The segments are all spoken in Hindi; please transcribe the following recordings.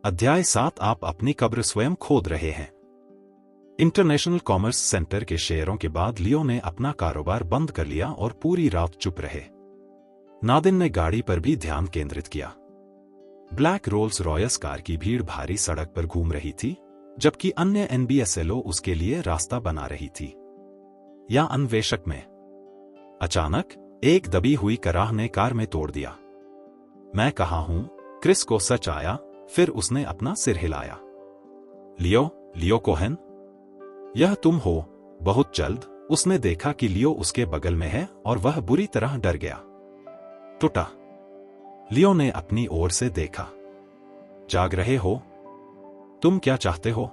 अध्याय 7 आप अपनी कब्र स्वयं खोद रहे हैं। इंटरनेशनल कॉमर्स सेंटर के शेयरों के बाद लियो ने अपना कारोबार बंद कर लिया और पूरी रात चुप रहे। नादिन ने गाड़ी पर भी ध्यान केंद्रित किया। ब्लैक रोल्स रॉयस कार की भीड़ भारी सड़क पर घूम रही थी, जबकि अन्य एनबीएसएलओ उसके लिए रास्ता बना रही थी। या अन्वेषक में अचानक एक दबी हुई कराह ने कार में तोड़ दिया। मैं कहाँ हूं? क्रिस को सच आया, फिर उसने अपना सिर हिलाया। लियो कोहेन, यह तुम हो? बहुत जल्द उसने देखा कि लियो उसके बगल में है और वह बुरी तरह डर गया। टूटा। लियो ने अपनी ओर से देखा। जाग रहे हो? तुम क्या चाहते हो?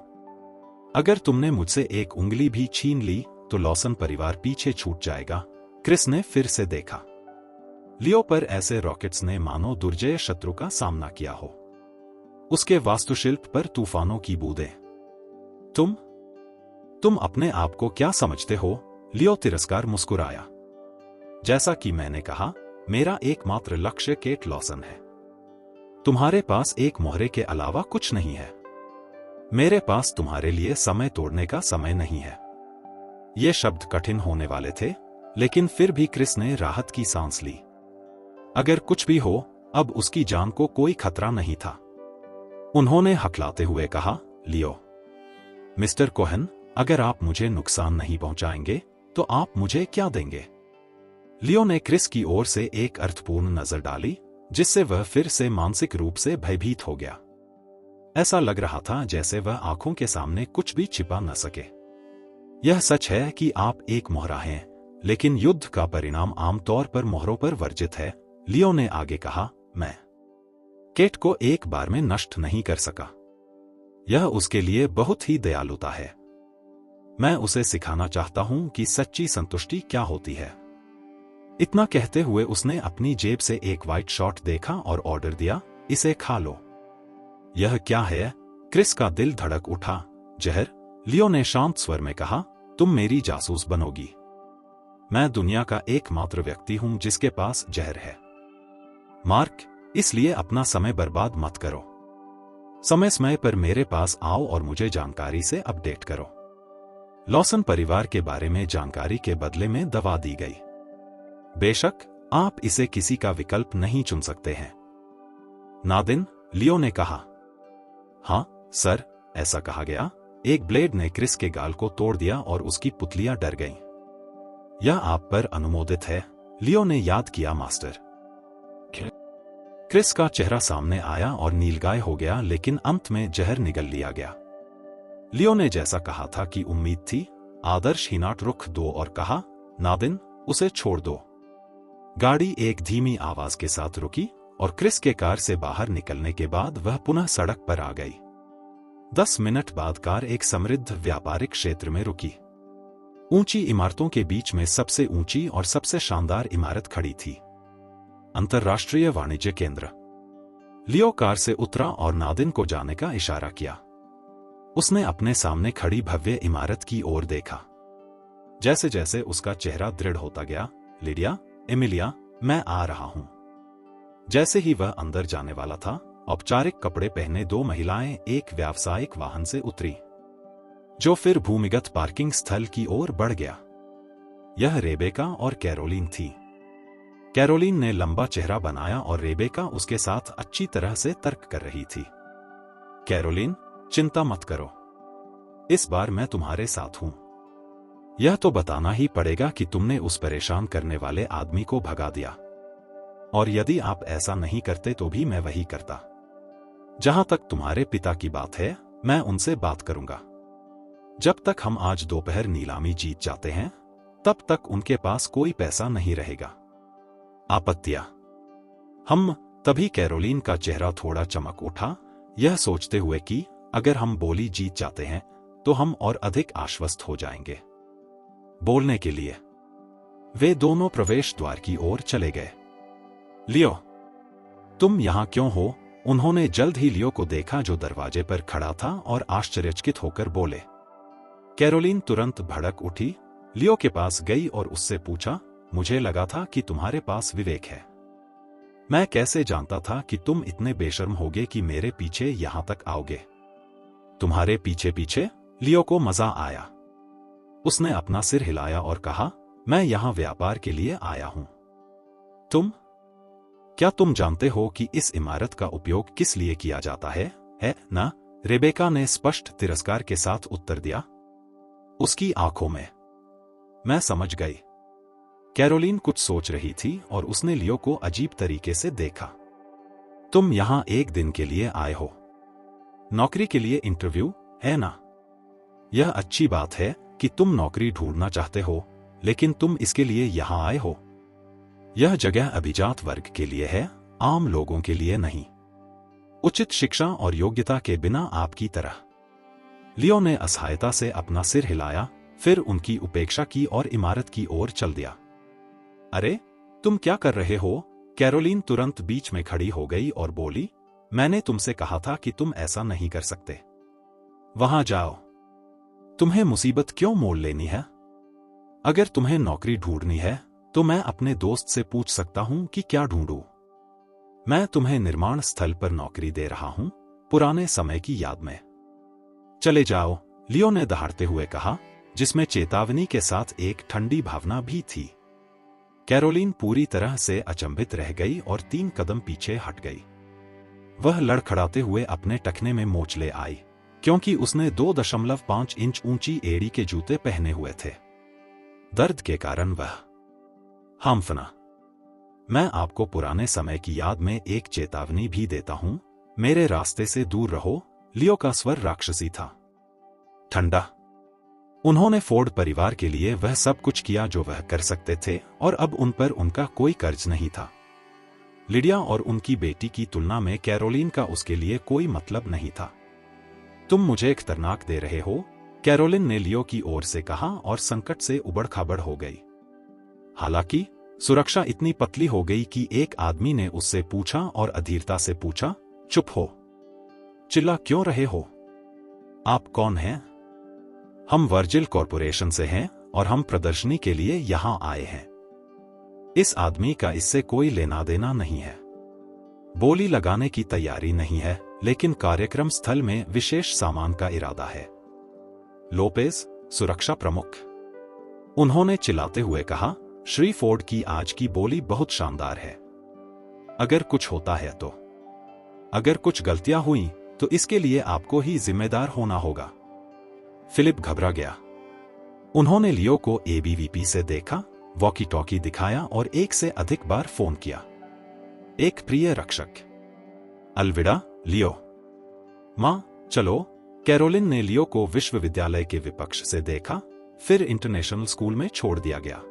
अगर तुमने मुझसे एक उंगली भी छीन ली तो लॉसन परिवार पीछे छूट जाएगा। क्रिस ने फिर से देखा। लियो पर ऐसे रॉकेट्स ने मानो दुर्जय शत्रु का सामना किया हो। उसके वास्तुशिल्प पर तूफानों की बूंदें। तुम अपने आप को क्या समझते हो? लियो तिरस्कार मुस्कुराया। जैसा कि मैंने कहा, मेरा एकमात्र लक्ष्य केट लॉसन है। तुम्हारे पास एक मोहरे के अलावा कुछ नहीं है। मेरे पास तुम्हारे लिए समय तोड़ने का समय नहीं है। ये शब्द कठिन होने वाले थे, लेकिन फिर भी क्रिस ने राहत की सांस ली। अगर कुछ भी हो, अब उसकी जान को कोई खतरा नहीं था। उन्होंने हकलाते हुए कहा, लियो। मिस्टर कोहेन, अगर आप मुझे नुकसान नहीं पहुंचाएंगे तो आप मुझे क्या देंगे? लियो ने क्रिस की ओर से एक अर्थपूर्ण नजर डाली, जिससे वह फिर से मानसिक रूप से भयभीत हो गया। ऐसा लग रहा था जैसे वह आंखों के सामने कुछ भी छिपा न सके। यह सच है कि आप एक मोहरा हैं, लेकिन युद्ध का परिणाम आमतौर पर मोहरों पर वर्जित है। लियो ने आगे कहा, मैं केट को एक बार में नष्ट नहीं कर सका। यह उसके लिए बहुत ही दयालुता है। मैं उसे सिखाना चाहता हूं कि सच्ची संतुष्टि क्या होती है। इतना कहते हुए उसने अपनी जेब से एक व्हाइट शॉट देखा और ऑर्डर दिया, इसे खा लो। यह क्या है? क्रिस का दिल धड़क उठा। जहर? लियो ने शांत स्वर में कहा, तुम मेरी जासूस बनोगी। मैं दुनिया का एकमात्र व्यक्ति हूं जिसके पास जहर है। मार्क, इसलिए अपना समय बर्बाद मत करो। समय समय पर मेरे पास आओ और मुझे जानकारी से अपडेट करो। लॉसन परिवार के बारे में जानकारी के बदले में दवा दी गई। बेशक, आप इसे किसी का विकल्प नहीं चुन सकते हैं। नादिन, लियो ने कहा। हां, सर, ऐसा कहा गया। एक ब्लेड ने क्रिस के गाल को तोड़ दिया और उसकी पुतलियां डर गईं। यह आप पर अनुमोदित है, लियो ने याद किया। मास्टर। क्रिस का चेहरा सामने आया और नीलगाय हो गया, लेकिन अंत में जहर निगल लिया गया। लियो ने जैसा कहा था कि उम्मीद थी, आदर्शहीनाट रुख दो और कहा, नादिन, उसे छोड़ दो। गाड़ी एक धीमी आवाज के साथ रुकी और क्रिस के कार से बाहर निकलने के बाद वह पुनः सड़क पर आ गई। 10 मिनट बाद कार एक समृद्ध व्यापारिक क्षेत्र में रुकी। ऊंची इमारतों के बीच में सबसे ऊंची और सबसे शानदार इमारत खड़ी थी, अंतर्राष्ट्रीय वाणिज्य केंद्र। लियो कार से उतरा और नादिन को जाने का इशारा किया। उसने अपने सामने खड़ी भव्य इमारत की ओर देखा। जैसे जैसे उसका चेहरा दृढ़ होता गया, लिडिया, एमिलिया, मैं आ रहा हूं। जैसे ही वह अंदर जाने वाला था, औपचारिक कपड़े पहने 2 महिलाएं एक व्यावसायिक वाहन से उतरी, जो फिर भूमिगत पार्किंग स्थल की ओर बढ़ गया। यह रेबेका और कैरोलिन थी। कैरोलिन ने लंबा चेहरा बनाया और रेबेका उसके साथ अच्छी तरह से तर्क कर रही थी। कैरोलिन, चिंता मत करो, इस बार मैं तुम्हारे साथ हूं। यह तो बताना ही पड़ेगा कि तुमने उस परेशान करने वाले आदमी को भगा दिया, और यदि आप ऐसा नहीं करते तो भी मैं वही करता। जहां तक तुम्हारे पिता की बात है, मैं उनसे बात करूंगा। जब तक हम आज दोपहर नीलामी जीत जाते हैं, तब तक उनके पास कोई पैसा नहीं रहेगा। आपत्तियां। हम तभी कैरोलिन का चेहरा थोड़ा चमक उठा, यह सोचते हुए कि अगर हम बोली जीत जाते हैं तो हम और अधिक आश्वस्त हो जाएंगे। बोलने के लिए वे दोनों प्रवेश द्वार की ओर चले गए। लियो, तुम यहां क्यों हो? उन्होंने जल्द ही लियो को देखा, जो दरवाजे पर खड़ा था, और आश्चर्यचकित होकर बोले। कैरोलिन तुरंत भड़क उठी, लियो के पास गई और उससे पूछा, मुझे लगा था कि तुम्हारे पास विवेक है। मैं कैसे जानता था कि तुम इतने बेशर्म होगे कि मेरे पीछे यहां तक आओगे। तुम्हारे पीछे पीछे? लियो को मजा आया। उसने अपना सिर हिलाया और कहा, मैं यहां व्यापार के लिए आया हूं। क्या तुम जानते हो कि इस इमारत का उपयोग किस लिए किया जाता है ना? रेबेका ने स्पष्ट तिरस्कार के साथ उत्तर दिया। उसकी आंखों में मैं समझ गई। कैरोलिन कुछ सोच रही थी और उसने लियो को अजीब तरीके से देखा। तुम यहां एक दिन के लिए आए हो? नौकरी के लिए इंटरव्यू है ना? यह अच्छी बात है कि तुम नौकरी ढूंढना चाहते हो, लेकिन तुम इसके लिए यहां आए हो। यह जगह अभिजात वर्ग के लिए है, आम लोगों के लिए नहीं। उचित शिक्षा और योग्यता के बिना आपकी तरह। लियो ने असहायता से अपना सिर हिलाया, फिर उनकी उपेक्षा की और इमारत की ओर चल दिया। अरे, तुम क्या कर रहे हो? कैरोलिन तुरंत बीच में खड़ी हो गई और बोली, मैंने तुमसे कहा था कि तुम ऐसा नहीं कर सकते। वहां जाओ। तुम्हें मुसीबत क्यों मोल लेनी है? अगर तुम्हें नौकरी ढूंढनी है तो मैं अपने दोस्त से पूछ सकता हूं कि क्या ढूंढूं। मैं तुम्हें निर्माण स्थल पर नौकरी दे रहा हूं, पुराने समय की याद में। चले जाओ, लियो ने दहाड़ते हुए कहा, जिसमें चेतावनी के साथ एक ठंडी भावना भी थी। कैरोलिन पूरी तरह से अचंभित रह गई और 3 कदम पीछे हट गई। वह लड़खड़ाते हुए अपने टखने में मोच ले आई, क्योंकि उसने 2.5 इंच ऊंची एड़ी के जूते पहने हुए थे। दर्द के कारण वह हांफना। मैं आपको पुराने समय की याद में एक चेतावनी भी देता हूं, मेरे रास्ते से दूर रहो। लियो का स्वर राक्षसी था, ठंडा। उन्होंने फोर्ड परिवार के लिए वह सब कुछ किया जो वह कर सकते थे, और अब उन पर उनका कोई कर्ज नहीं था। लिडिया और उनकी बेटी की तुलना में कैरोलिन का उसके लिए कोई मतलब नहीं था। तुम मुझे खतरनाक दे रहे हो, कैरोलिन ने लियो की ओर से कहा और संकट से उबड़ खाबड़ हो गई। हालांकि सुरक्षा इतनी पतली हो गई कि एक आदमी ने उससे पूछा और अधीरता से पूछा, चुप हो, चिल्ला क्यों रहे हो? आप कौन हैं? हम वर्जिल कॉरपोरेशन से हैं और हम प्रदर्शनी के लिए यहां आए हैं। इस आदमी का इससे कोई लेना देना नहीं है। बोली लगाने की तैयारी नहीं है, लेकिन कार्यक्रम स्थल में विशेष सामान का इरादा है। लोपेज, सुरक्षा प्रमुख, उन्होंने चिल्लाते हुए कहा। श्री फोर्ड की आज की बोली बहुत शानदार है। अगर कुछ होता है तो, अगर कुछ गलतियां हुई तो इसके लिए आपको ही जिम्मेदार होना होगा। फिलिप घबरा गया। उन्होंने लियो को एबीवीपी से देखा, वॉकी टॉकी दिखाया और 1 से अधिक बार फोन किया। एक प्रिय रक्षक, अलविदा लियो। मां, चलो। कैरोलिन ने लियो को विश्वविद्यालय के विपक्ष से देखा, फिर इंटरनेशनल स्कूल में छोड़ दिया गया।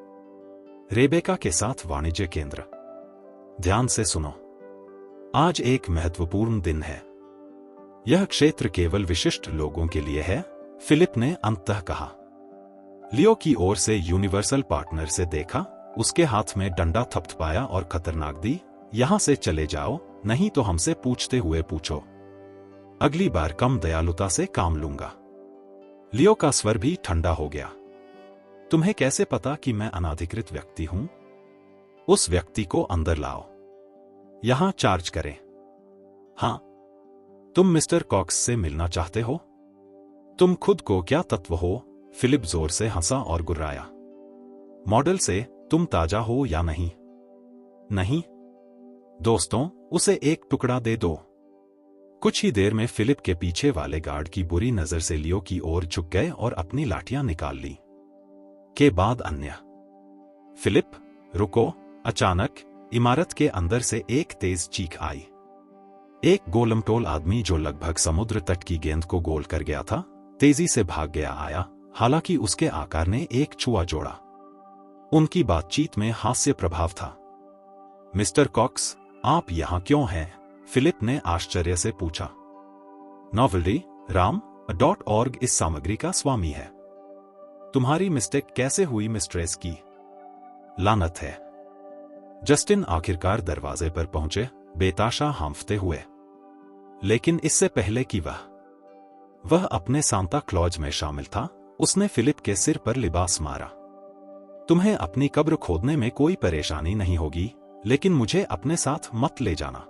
रेबेका के साथ वाणिज्य केंद्र। ध्यान से सुनो, आज एक महत्वपूर्ण दिन है। यह क्षेत्र केवल विशिष्ट लोगों के लिए है, फिलिप ने अंततः कहा। लियो की ओर से यूनिवर्सल पार्टनर से देखा, उसके हाथ में डंडा थपथपाया और खतरनाक दी, यहां से चले जाओ, नहीं तो हमसे पूछते हुए पूछो। अगली बार कम दयालुता से काम लूंगा। लियो का स्वर भी ठंडा हो गया। तुम्हें कैसे पता कि मैं अनाधिकृत व्यक्ति हूं? उस व्यक्ति को अंदर लाओ। यहां चार्ज करें। हां, तुम मिस्टर कॉक्स से मिलना चाहते हो? तुम खुद को क्या तत्व हो? फिलिप जोर से हंसा और गुर्राया। मॉडल से तुम ताजा हो या नहीं? नहीं। दोस्तों, उसे एक टुकड़ा दे दो। कुछ ही देर में फिलिप के पीछे वाले गार्ड की बुरी नजर से लियो की ओर झुक गए और अपनी लाठियां निकाल ली। के बाद अन्य। फिलिप, रुको। अचानक इमारत के अंदर से एक तेज चीख आई। एक गोलमटोल आदमी जो लगभग समुद्र तट की गेंद को गोल कर गया था, तेजी से भाग गया आया, हालांकि उसके आकार ने एक छुआ जोड़ा। उनकी बातचीत में हास्य प्रभाव था। मिस्टर कॉक्स, आप यहां क्यों हैं? फिलिप ने आश्चर्य से पूछा। novelty.ram.org इस सामग्री का स्वामी है। तुम्हारी मिस्टेक कैसे हुई मिस्ट्रेस की? लानत है। जस्टिन आखिरकार दरवाजे पर पहुंचे, बेताशा हांफते हुए। लेकिन इससे पहले कि वह अपने सांता क्लॉज में शामिल था, उसने फिलिप के सिर पर लिबास मारा। तुम्हें अपनी कब्र खोदने में कोई परेशानी नहीं होगी, लेकिन मुझे अपने साथ मत ले जाना।